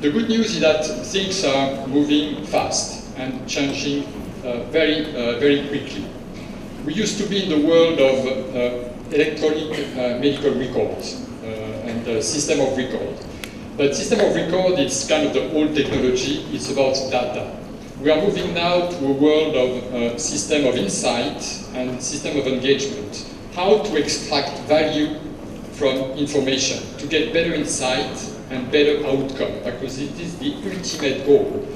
The good news is that things are moving fast and changing very quickly. We used to be in the world of electronic medical records and system of record. But system of record is kind of the old technology. It's about data. We are moving now to a world of system of insight and system of engagement. How to extract value from information to get better insight and better outcome, because it is the ultimate goal.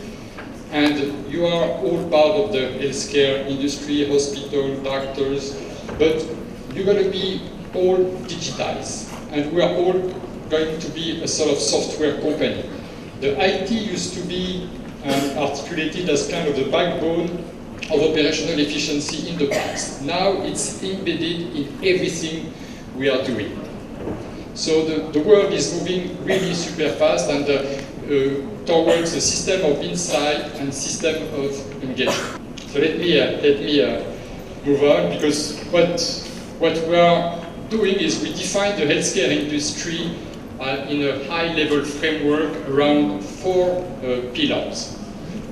And you are all part of the healthcare industry, hospital, doctors, but you're going to be all digitized, and we are all going to be a sort of software company. The IT used to be articulated as kind of the backbone of operational efficiency in the past. Now it's embedded in everything we are doing. So the world is moving really super fast and towards a system of insight and system of engagement. So let me move on, because what we are doing is we define the healthcare industry in a high-level framework around 4 pillars.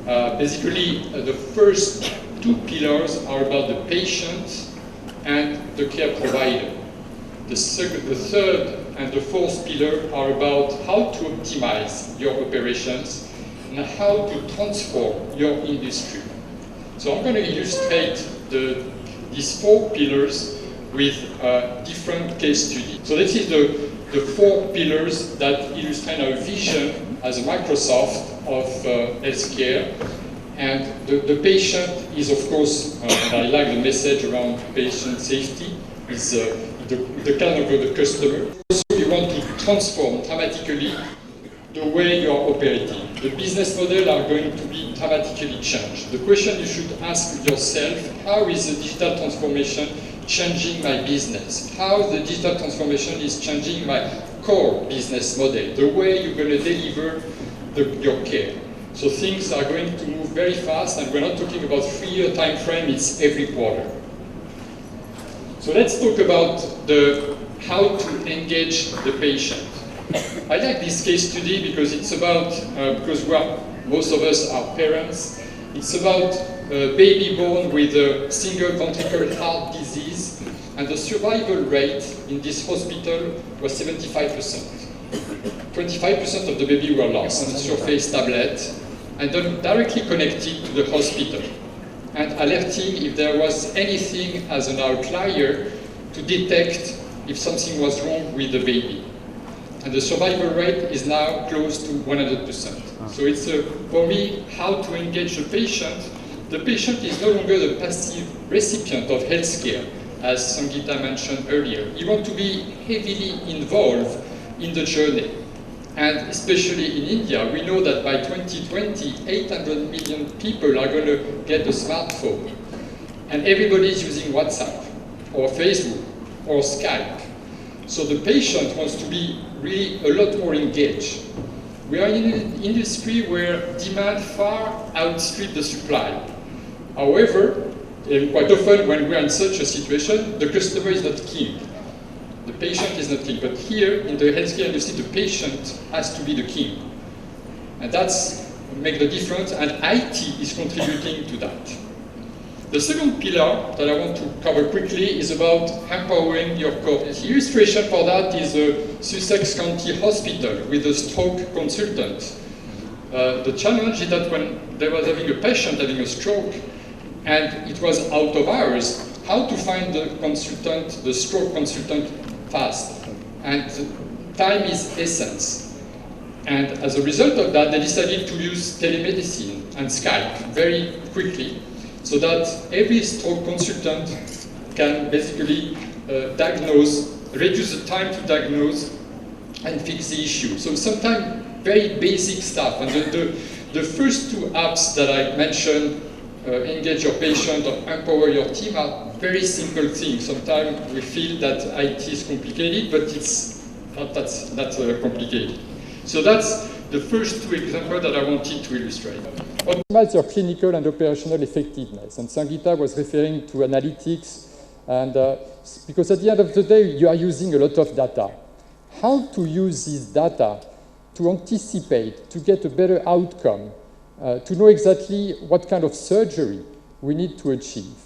Basically, the first 2 pillars are about the patient and the care provider. The third and the fourth pillar are about how to optimize your operations and how to transform your industry. So I'm going to illustrate these 4 pillars with different case studies. So this is the 4 pillars that illustrate our vision as a Microsoft of healthcare. And the patient is, of course, and I like the message around patient safety, is the kind of the customer. Also, you want to transform dramatically the way you are operating. The business model are going to be dramatically changed. The question you should ask yourself, how is the digital transformation changing my business? How the digital transformation is changing my core business model, the way you're going to deliver your care. So things are going to move very fast, and we're not talking about 3-year time frame, it's every quarter. So let's talk about how to engage the patient. I like this case study because it's about, because most of us are parents, it's about a baby born with a single ventricular heart disease, and the survival rate in this hospital was 75%. 25% of the baby were lost on a surface tablet, and then directly connected to the hospital, and alerting if there was anything as an outlier to detect if something was wrong with the baby. And the survival rate is now close to 100%. So it's, for me, how to engage the patient. The patient is no longer the passive recipient of healthcare, as Sangeeta mentioned earlier. You want to be heavily involved in the journey. And especially in India, we know that by 2020, 800 million people are going to get a smartphone. And everybody is using WhatsApp, or Facebook, or Skype. So the patient wants to be really a lot more engaged. We are in an industry where demand far outstrips the supply. However, quite often when we are in such a situation, the customer is not king. The patient is not king. But here in the healthcare industry, the patient has to be the king. And that's make the difference, and IT is contributing to that. The second pillar that I want to cover quickly is about empowering your core. The illustration for that is a Sussex County Hospital with a stroke consultant. The challenge is that when they were having a patient having a stroke and it was out of hours, how to find the consultant, the stroke consultant fast. And time is essence. And as a result of that, they decided to use telemedicine and Skype very quickly, so that every stroke consultant can basically reduce the time to diagnose and fix the issue. So sometimes very basic stuff. And the first 2 apps that I mentioned, engage your patient or empower your team, are very simple things. Sometimes we feel that IT is complicated, but it's not that complicated. So that's the first 2 examples that I wanted to illustrate. Optimize your clinical and operational effectiveness. And Sangeeta was referring to analytics, and because at the end of the day, you are using a lot of data. How to use this data to anticipate, to get a better outcome, to know exactly what kind of surgery we need to achieve.